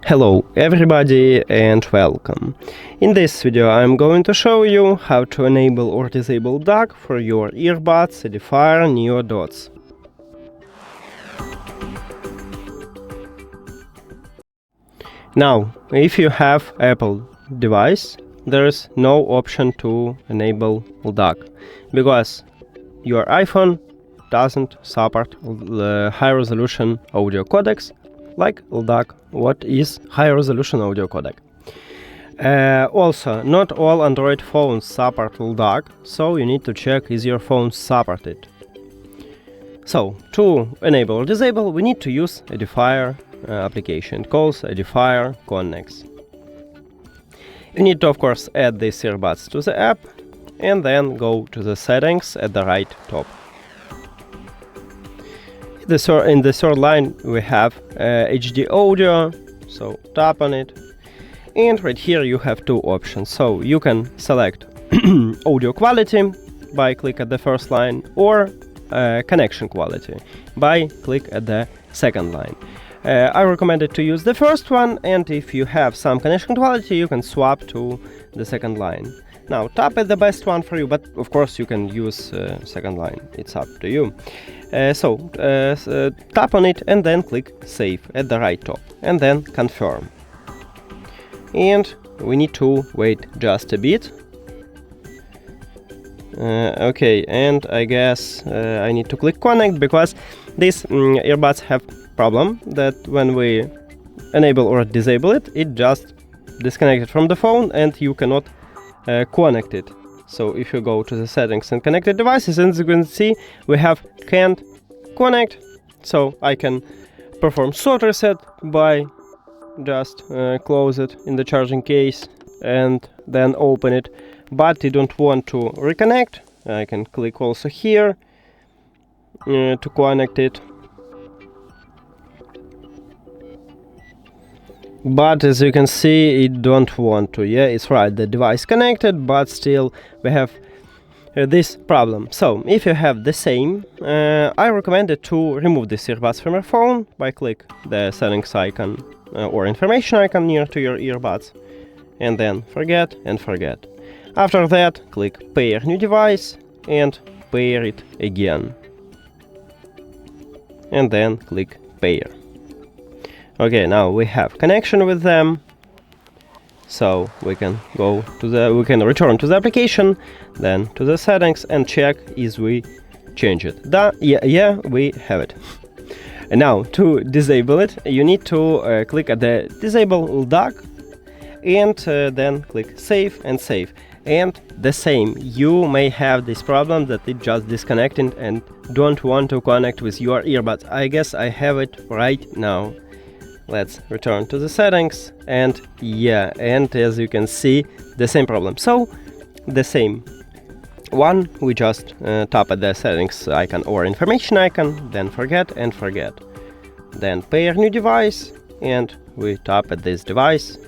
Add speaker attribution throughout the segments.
Speaker 1: Hello everybody and welcome. In this video I'm going to show you how to enable or disable DAC for your earbuds Edifier Neo Dots. Now, if you have Apple device, there is no option to enable LDAC because your iPhone doesn't support high resolution audio codecs like LDAC. What is high resolution audio codec? Also, not all Android phones support LDAC, so you need to check is your phone supported. So, to enable or disable, we need to use Edifier application. It calls Edifier Connect. You need to, of course, add these earbuds to the app and then go to the settings at the right top. In the third line we have HD audio, so tap on it, and right here you have two options. So you can select audio quality by click at the first line, or connection quality by click at the second line. I recommend to use the first one, and if you have some connection quality you can swap to the second line. Now tap at the best one for you, but of course you can use second line, it's up to you. Tap on it and then click Save at the right top and then Confirm. And we need to wait just a bit. Okay, and I guess I need to click Connect because these earbuds have problem that when we enable or disable it, it just disconnected from the phone and you cannot connect it. So if you go to the settings and connected devices, and as you can see we have can't connect, so I can perform soft reset by just close it in the charging case and then open it, but you don't want to reconnect. I can click also here to connect it, but as you can see it don't want to. Yeah, it's right, the device connected, but still we have this problem. So if you have the same, I recommend it to remove the earbuds from your phone by click the settings icon or information icon near to your earbuds and then forget and forget. After that click pair new device and pair it again and then click pair. Okay, now we have connection with them, so we can return to the application, then to the settings and check is we change it. Yeah, we have it. And now to disable it, you need to click at the disable LDAC and then click save and save. And the same, you may have this problem that it just disconnected and don't want to connect with your earbuds. I guess I have it right now. Let's return to the settings, and yeah, and as you can see the same problem. So the same one, we just tap at the settings icon or information icon, then forget and forget, then pair new device and we tap at this device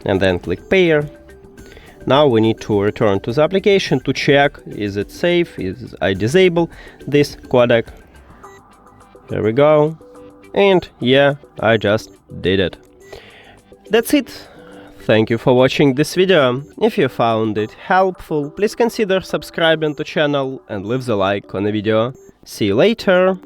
Speaker 1: and then click pair. Now we need to return to the application to check is it safe, is I disable this codec. There we go, and yeah, I just did it. That's it. Thank you for watching this video. If you found it helpful, please consider subscribing to the channel and leave the like on the video. See you later.